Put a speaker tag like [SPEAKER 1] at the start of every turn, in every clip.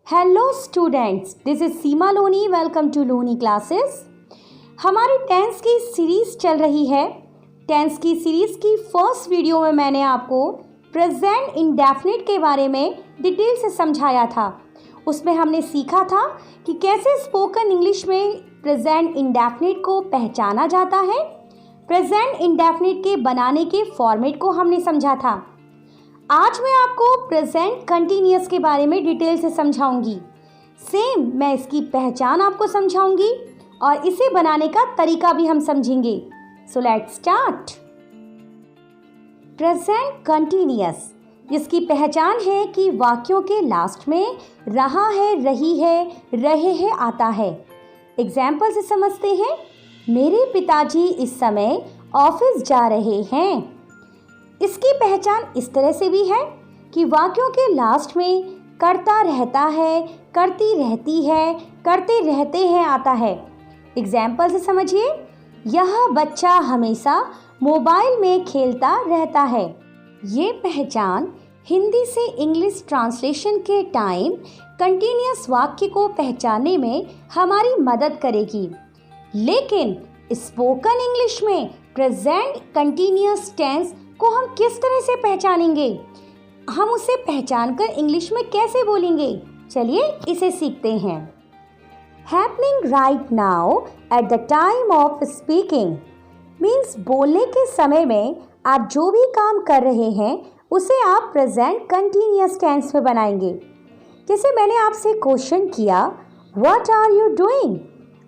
[SPEAKER 1] Hello students, this is Seema Loni. Welcome to Loni classes. हमारी tense की series चल रही है। टेंस की सीरीज़ की फर्स्ट वीडियो में मैंने आपको प्रेजेंट इंडेफिनिट के बारे में डिटेल से समझाया था। उसमें हमने सीखा था कि कैसे स्पोकन इंग्लिश में प्रेजेंट इंडेफिनिट को पहचाना जाता है। प्रेजेंट इंडेफिनिट के बनाने के फॉर्मेट को हमने समझा था। आज मैं आपको प्रेजेंट कंटिन्यूअस के बारे में डिटेल से समझाऊंगी। सेम मैं इसकी पहचान आपको समझाऊंगी और इसे बनाने का तरीका भी हम समझेंगे। So let's start. Present continuous, जिसकी पहचान है कि वाक्यों के लास्ट में रहा है, रही है, रहे हैं आता है। एग्जाम्पल से समझते हैं। मेरे पिताजी इस समय ऑफिस जा रहे हैं। इसकी पहचान इस तरह से भी है कि वाक्यों के लास्ट में करता रहता है, करती रहती है, करते रहते हैं आता है। एग्जाम्पल से समझिए। यह बच्चा हमेशा मोबाइल में खेलता रहता है। ये पहचान हिंदी से इंग्लिश ट्रांसलेशन के टाइम कंटिन्यूअस वाक्य को पहचानने में हमारी मदद करेगी। लेकिन स्पोकन इंग्लिश में प्रेजेंट कंटिन्यूअस टेंस को हम किस तरह से पहचानेंगे, हम उसे पहचानकर इंग्लिश में कैसे बोलेंगे, चलिए इसे सीखते हैं। Happening right now at the time of speaking means बोलने के समय में आप जो भी काम कर रहे हैं उसे आप प्रेजेंट कंटिन्यूअस टेंस में बनाएंगे। जैसे मैंने आपसे क्वेश्चन किया, व्हाट आर यू डूइंग,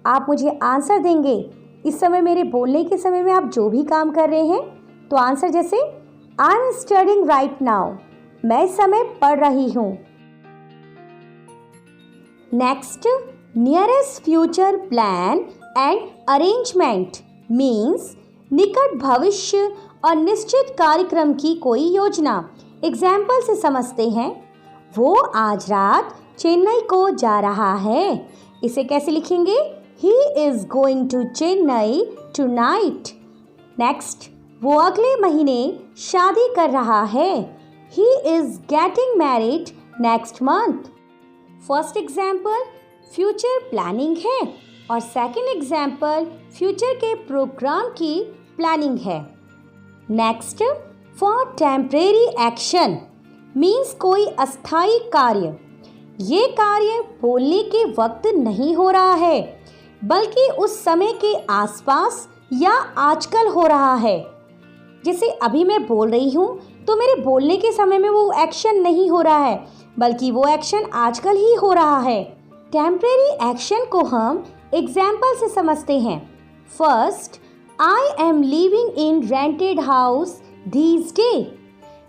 [SPEAKER 1] आप मुझे आंसर देंगे। इस समय मेरे बोलने के समय में आप जो भी काम कर रहे हैं, तो आंसर जैसे I am studying right now, मैं इस समय पढ़ रही हूँ। Next, nearest future plan and arrangement means निकट भविष्य और निश्चित कार्यक्रम की कोई योजना। एग्जाम्पल से समझते हैं। वो आज रात चेन्नई को जा रहा है। इसे कैसे लिखेंगे? He is going to Chennai tonight. Next, वो अगले महीने शादी कर रहा है। He is getting married next month. First example future planning है और सेकंड एग्जाम्पल फ्यूचर के प्रोग्राम की प्लानिंग है। Next, for temporary action means कोई अस्थायी कार्य। ये कार्य बोलने के वक्त नहीं हो रहा है, बल्कि उस समय के आसपास या आजकल हो रहा है। जैसे अभी मैं बोल रही हूँ तो मेरे बोलने के समय में वो एक्शन नहीं हो रहा है, बल्कि वो एक्शन आजकल ही हो रहा है। टेम्परेरी एक्शन को हम एग्जाम्पल से समझते हैं। First, I M living in rented house these day.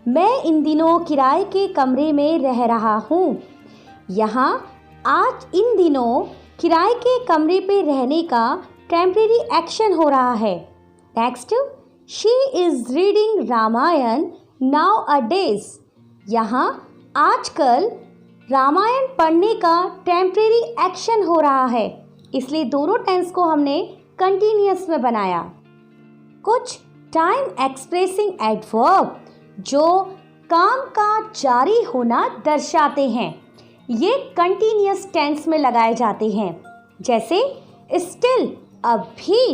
[SPEAKER 1] मैं इन दिनों किराए के कमरे में रह रहा हूँ। यहाँ आज इन दिनों किराए के कमरे पे रहने का टेम्परेरी एक्शन हो रहा है। Next, she is reading Ramayana nowadays. यहाँ आजकल रामायण पढ़ने का टेम्परेरी एक्शन हो रहा है, इसलिए दोनों टेंस को हमने कंटिन्यूअस में बनाया। कुछ टाइम एक्सप्रेसिंग एडवर्ब जो काम का जारी होना दर्शाते हैं, ये कंटिन्यूअस टेंस में लगाए जाते हैं। जैसे स्टिल अभी,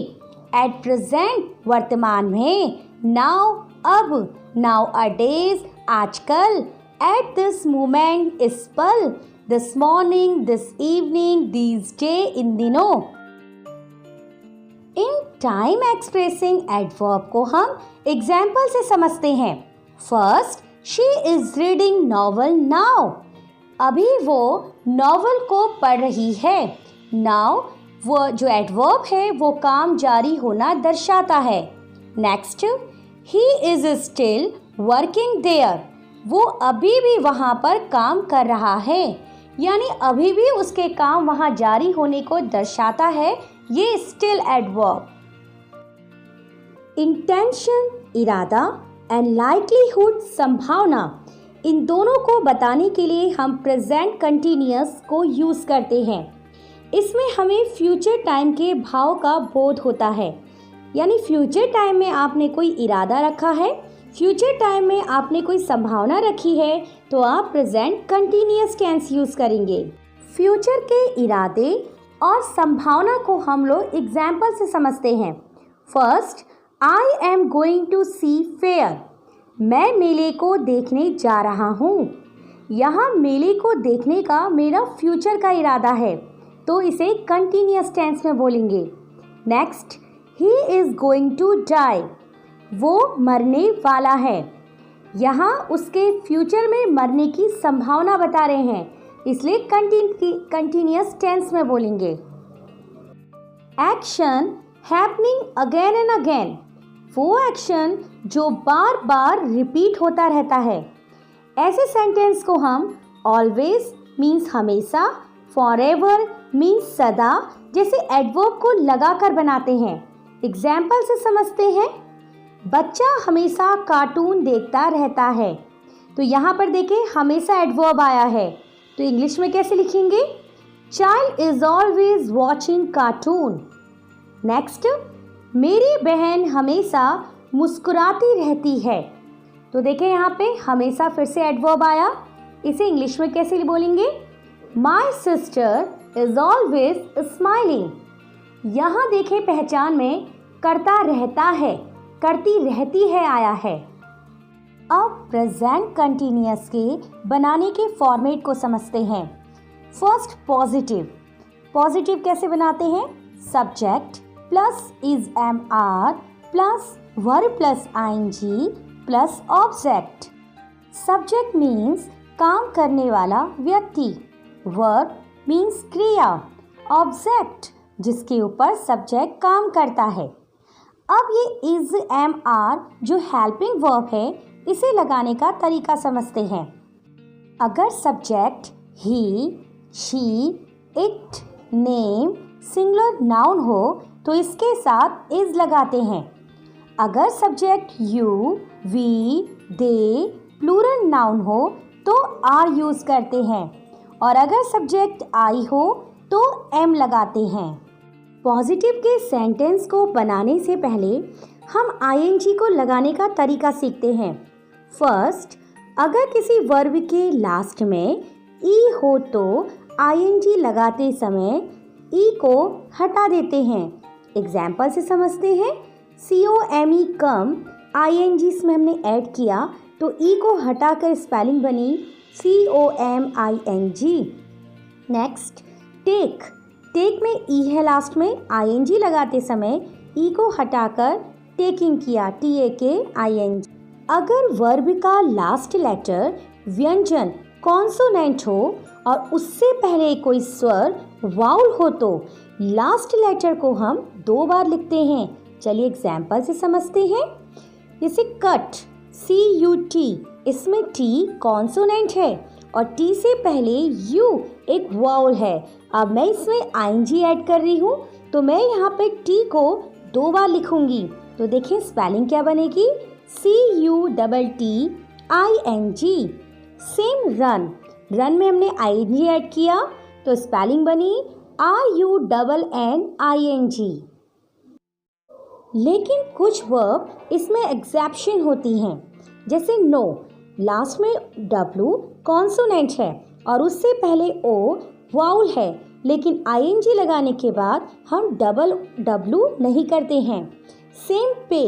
[SPEAKER 1] एट प्रेजेंट वर्तमान में, नाउ अब, नाउ अ डेज आजकल, एट दिस मोमेंट इस पल, this morning, this evening, these day इन दिनों। इन टाइम एक्सप्रेसिंग एडवर्ब को हम एग्जाम्पल से समझते हैं। First, she is reading novel now. अभी वो नॉवल को पढ़ रही है। नाउ वो जो एडवर्ब है वो काम जारी होना दर्शाता है। Next, he is still working there. वो अभी भी वहाँ पर काम कर रहा है, यानी अभी भी उसके काम वहाँ जारी होने को दर्शाता है ये स्टिल एडवर्ब। इंटेंशन इरादा एंड लाइक्लीहुड संभावना, इन दोनों को बताने के लिए हम प्रेजेंट कंटिन्यूअस को यूज़ करते हैं। इसमें हमें फ्यूचर टाइम के भाव का बोध होता है, यानी फ्यूचर टाइम में आपने कोई इरादा रखा है, फ्यूचर टाइम में आपने कोई संभावना रखी है तो आप प्रेजेंट कंटिन्यूअस टेंस यूज़ करेंगे। फ्यूचर के इरादे और संभावना को हम लोग एग्जाम्पल से समझते हैं। First, I am going to see fair. मैं मेले को देखने जा रहा हूँ। यहाँ मेले को देखने का मेरा फ्यूचर का इरादा है, तो इसे कंटिन्यूअस टेंस में बोलेंगे। Next, he is going to die. वो मरने वाला है। यहाँ उसके फ्यूचर में मरने की संभावना बता रहे हैं, इसलिए कंटिन्यूअस टेंस में बोलेंगे। Action happening again and again. वो एक्शन जो बार बार रिपीट होता रहता है। ऐसे सेंटेंस को हम ऑलवेज मीन्स हमेशा, फॉरएवर मीन्स सदा जैसे एडवर्ब को लगाकर बनाते हैं। एग्जाम्पल से समझते हैं। बच्चा हमेशा कार्टून देखता रहता है। तो यहाँ पर देखें हमेशा एडवर्ब आया है, तो इंग्लिश में कैसे लिखेंगे? Child is always watching cartoon. Next, मेरी बहन हमेशा मुस्कुराती रहती है। तो देखें यहाँ पे हमेशा फिर से एडवर्ब आया, इसे इंग्लिश में कैसे बोलेंगे? My sister is always smiling. यहाँ देखें पहचान में करता रहता है, करती रहती है आया है। अब प्रेजेंट कंटिन्यूअस के बनाने के फॉर्मेट को समझते हैं। First, positive. पॉजिटिव कैसे बनाते हैं? Subject plus is am are plus verb plus ING plus object. Subject means काम करने वाला व्यक्ति, वर्ब मीन्स क्रिया, ऑब्जेक्ट जिसके ऊपर सब्जेक्ट काम करता है। अब ये इज एम आर जो हेल्पिंग वर्ब है, इसे लगाने का तरीका समझते हैं। अगर subject he, she, it, name singular noun हो तो इसके साथ इज लगाते हैं। अगर subject you, we, they plural noun हो तो आर यूज़ करते हैं, और अगर सब्जेक्ट आई हो तो एम लगाते हैं। पॉजिटिव के सेंटेंस को बनाने से पहले हम आईएनजी को लगाने का तरीका सीखते हैं। फर्स्ट, अगर किसी वर्ब के लास्ट में ई हो तो आईएनजी लगाते समय ई को हटा देते हैं। एग्जाम्पल से समझते हैं। COME कम आईएनजी इसमें हमने ऐड किया तो ई को हटाकर स्पेलिंग बनी COMING। Next, take. टेक में ई है लास्ट में, आईएनजी लगाते समय ई को हटाकर टेकिंग किया, TAKING। अगर वर्ब का लास्ट लेटर व्यंजन कॉन्सोनेंट हो और उससे पहले कोई स्वर वाउल हो तो लास्ट लेटर को हम 2 बार लिखते हैं। चलिए एग्जाम्पल से समझते हैं। जैसे कट, CUT, इसमें T कॉन्सोनेंट है और T से पहले U एक वाउल है। अब मैं इसमें ING ऐड कर रही हूँ तो मैं यहाँ पे T को 2 बार लिखूंगी। तो देखिए स्पेलिंग क्या बनेगी? CUTTING। सेम रन, रन में हमने ING ऐड किया तो स्पेलिंग बनी RUNNING। लेकिन कुछ वर्ब इसमें एक्सेप्शन होती हैं, जैसे नो, लास्ट में W कॉन्सोनेंट है और उससे पहले O वाउल है, लेकिन ING लगाने के बाद हम डबल W नहीं करते हैं। सेम पे,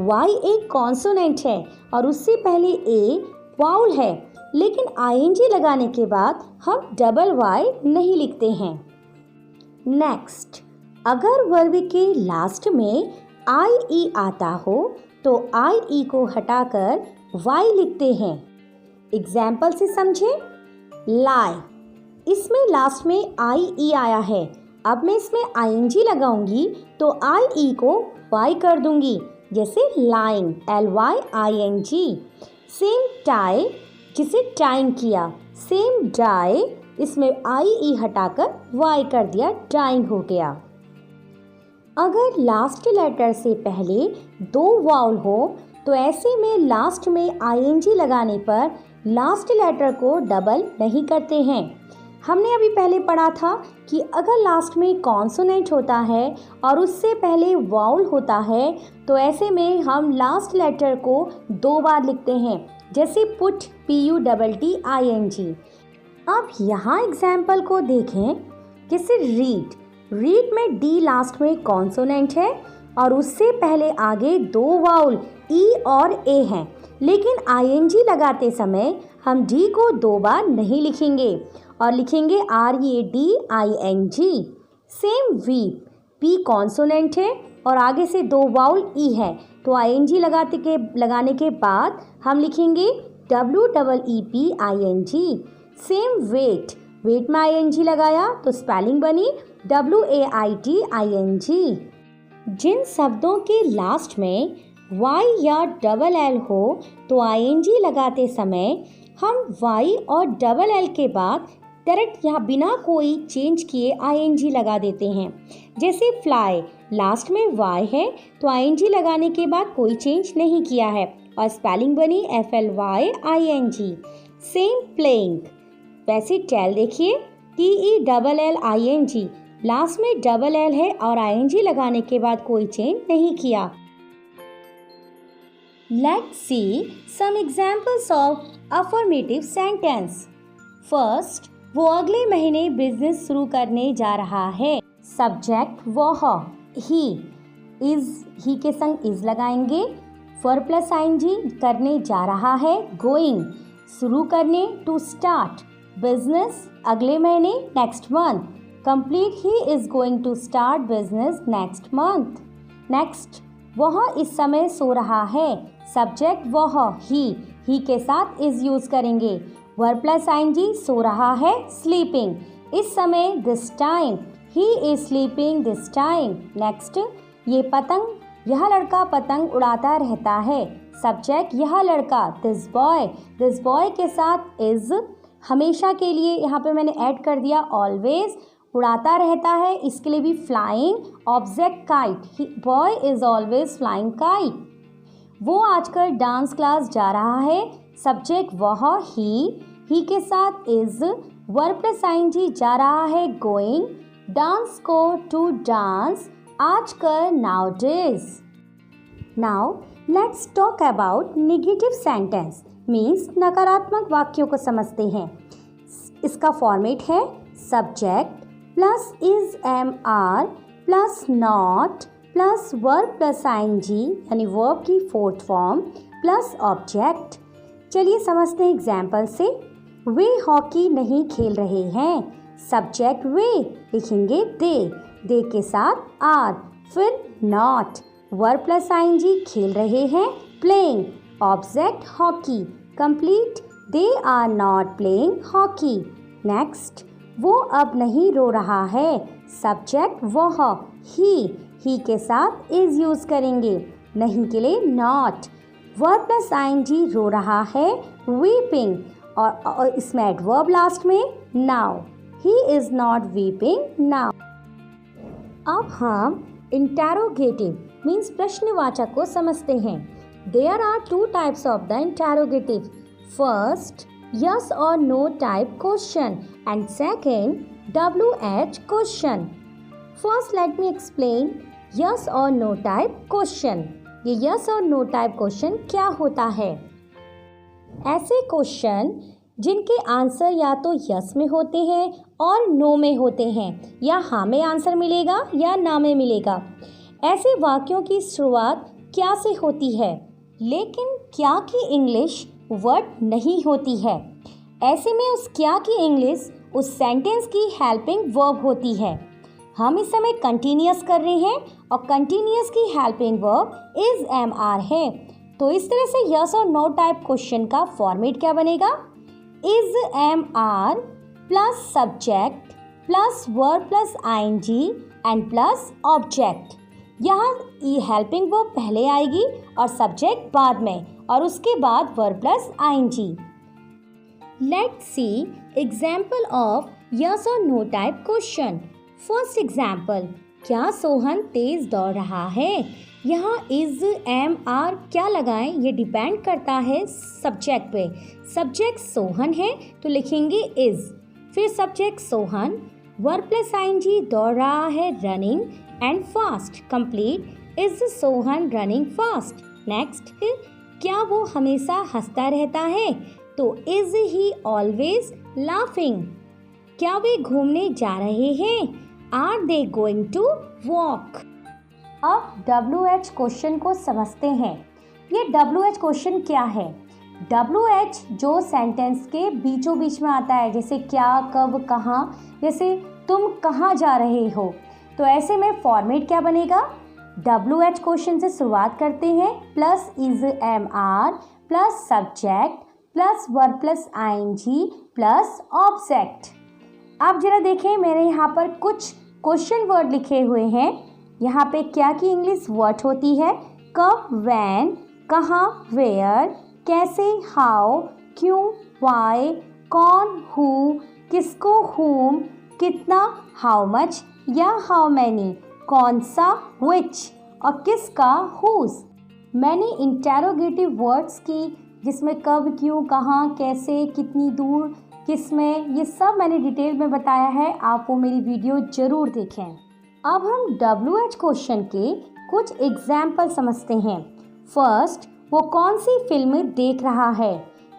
[SPEAKER 1] Y एक कॉन्सोनेंट है और उससे पहले A वाउल है, लेकिन ING लगाने के बाद हम डबल Y नहीं लिखते हैं। नेक्स्ट, अगर वर्ब के लास्ट में IE आता हो तो IE को हटाकर Y लिखते हैं। एग्जाम्पल से समझे। लाई, इसमें लास्ट में IE आया है, अब मैं इसमें ING लगाऊंगी तो IE को Y कर दूंगी, जैसे लाइन, LYING। सेम टाई, जिसे टाइम किया, सेम डाई, इसमें IE हटाकर Y कर दिया, डाइंग हो गया। अगर लास्ट लेटर से पहले 2 वाउल हो तो ऐसे में लास्ट में ING लगाने पर लास्ट लेटर को डबल नहीं करते हैं। हमने अभी पहले पढ़ा था कि अगर लास्ट में कॉन्सोनेंट होता है और उससे पहले वाउल होता है तो ऐसे में हम लास्ट लेटर को 2 बार लिखते हैं, जैसे पुट PUTTING। अब यहाँ एग्जाम्पल को देखें, जैसे रीड में डी लास्ट में कॉन्सोनेंट है और उससे पहले आगे 2 वाउल ई और ए हैं, लेकिन ING लगाते समय हम डी को 2 बार नहीं लिखेंगे और लिखेंगे REDING। Same weep, P consonant है और आगे से 2 वाउल ई है, तो ING लगाने के बाद हम लिखेंगे WEEPING। सेम वेट में ING लगाया तो स्पेलिंग बनी WAITING। जिन शब्दों के लास्ट में Y या LL हो तो ING लगाते समय हम Y और LL के बाद डायरेक्ट या बिना कोई चेंज किए ING लगा देते हैं। जैसे फ्लाई, लास्ट में Y है तो ING लगाने के बाद कोई चेंज नहीं किया है और स्पेलिंग बनी FLYING। सेम प्लेइंग, वैसे टेल देखिए TELLING, लास्ट में LL है और ING लगाने के बाद कोई चेंज नहीं किया। Let's see some examples of affirmative sentence. First, वो अगले महीने बिजनेस शुरू करने जा रहा है। सब्जेक्ट वह, ही, ही के संग इज लगाएंगे। फॉर प्लस ING करने जा रहा है, गोइंग, शुरू करने टू स्टार्ट, बिजनेस अगले महीने next month, complete he is going to start business next month. Next, वह इस समय सो रहा है। सब्जेक्ट वह, ही के साथ इज यूज करेंगे। वर्ब प्लस ING सो रहा है, स्लीपिंग, इस समय this time, he is sleeping this time. Next, ये पतंग, यह लड़का पतंग उड़ाता रहता है। सब्जेक्ट यह लड़का, दिस बॉय के साथ इज, हमेशा के लिए यहाँ पे मैंने ऐड कर दिया ऑलवेज, उड़ाता रहता है इसके लिए भी flying, object kite, boy is always flying kite. वो आजकल डांस क्लास जा रहा है। सब्जेक्ट वह, ही के साथ इज, वर्ब प्लस ING जा रहा है, गोइंग, डांस को टू डांस, आजकल nowadays. Now let's talk about negative sentence, means नकारात्मक वाक्यों को समझते हैं। इसका फॉर्मेट है subject plus is MR plus not plus verb plus ING यानी वर्ब की 4th फॉर्म प्लस ऑब्जेक्ट। चलिए समझते हैं एग्जाम्पल से। वे हॉकी नहीं खेल रहे हैं। सब्जेक्ट वे, लिखेंगे दे के साथ आर, फिर नॉट, वर्ब प्लस ING खेल रहे हैं, playing, object hockey, complete, they are not playing hockey. Next, वो अब नहीं रो रहा है। सब्जेक्ट वह, ही के साथ इज यूज करेंगे, नहीं के लिए नॉट, वर्ब प्लस ING रो रहा है, वीपिंग, और इसमें एडवर्ब लास्ट में now, he is not weeping now. अब हम इंटेरोगेटिव मीन्स प्रश्नवाचक को समझते हैं। There are 2 types of the interrogative. First, yes or no type question and second WH question. First let me explain yes or no type question. ये yes or no type question क्या होता है? ऐसे question जिनके answer या तो yes में होते हैं और नो में होते हैं, या हाँ में आंसर मिलेगा या ना में मिलेगा। ऐसे वाक्यों की शुरुआत क्या से होती है, लेकिन क्या की इंग्लिश वर्ड नहीं होती है। ऐसे में उस क्या की इंग्लिश उस सेंटेंस की हेल्पिंग वर्ब होती है। हम इस समय कंटिन्यूअस कर रहे हैं और कंटिन्यूअस की हेल्पिंग वर्ब इज MR है। तो इस तरह से यस और नो टाइप क्वेश्चन का फॉर्मेट क्या बनेगा, is MR plus subject plus verb plus ING and plus object. यहाँ ये हेल्पिंग वर्ब पहले आएगी और सब्जेक्ट बाद में, और उसके बाद verb plus ING। Let's see example of yes और no type question. First example, क्या सोहन तेज दौड़ रहा है। यहाँ इज MR क्या लगाएं, ये डिपेंड करता है सब्जेक्ट पे। सब्जेक्ट सोहन है तो लिखेंगे इज, फिर subject Sohan, verb plus ING दौड़ रहा है running and fast, complete is Sohan running fast. Next, क्या वो हमेशा हंसता रहता है, तो इज ही ऑलवेज लाफिंग। क्या वे घूमने जा रहे हैं, are they going to walk. अब WH क्वेश्चन को समझते हैं। ये WH क्वेश्चन क्या है? WH जो सेंटेंस के बीचों बीच में आता है, जैसे क्या, कब, कहाँ, जैसे तुम कहाँ जा रहे हो, तो ऐसे में फॉर्मेट क्या बनेगा? WH क्वेश्चन से शुरुआत करते हैं, plus is MR plus subject plus verb plus ING plus object. आप जरा देखें, मैंने यहाँ पर कुछ क्वेश्चन वर्ड लिखे हुए हैं। यहाँ पे क्या की इंग्लिश व्हाट होती है, कब व्हेन, कहाँ वेयर, कैसे हाउ, क्यों व्हाई, कौन हु, किसको whom, कितना हाउ मच या हाउ मैनी, कौन सा which और किसका whose। मैंने इंटेरोगेटिव वर्ड्स की जिसमें कब, क्यों, कहाँ, कैसे, कितनी दूर, किसमें, ये सब मैंने डिटेल में बताया है, आप वो मेरी वीडियो ज़रूर देखें। अब हम WH क्वेश्चन के कुछ एग्जाम्पल समझते हैं। फर्स्ट, वो कौन सी फिल्म देख रहा है।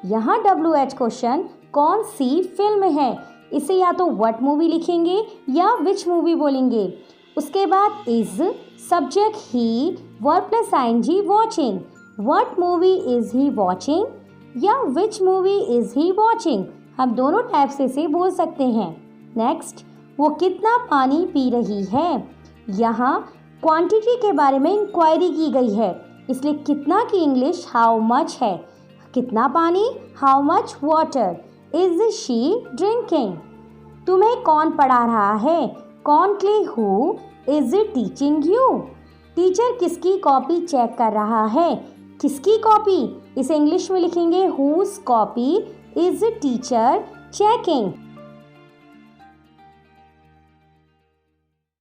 [SPEAKER 1] यहाँ WH क्वेश्चन कौन सी फिल्म है, इसे या तो व्हाट मूवी लिखेंगे या विच मूवी बोलेंगे। उसके बाद is, subject he, verb plus ING watching, what movie is he watching या which movie is he watching, हम दोनों टाइप से इसे बोल सकते हैं। नेक्स्ट, वो कितना पानी पी रही है। यहाँ क्वांटिटी के बारे में इंक्वायरी की गई है, इसलिए कितना की इंग्लिश हाउ मच है। कितना पानी, how much water. Is she drinking. तुम्हें कौन पढ़ा रहा है, कौनली who is teaching you. Teacher किसकी कॉपी चेक कर रहा है, किसकी कॉपी, इसे इंग्लिश में लिखेंगे whose copy is teacher checking.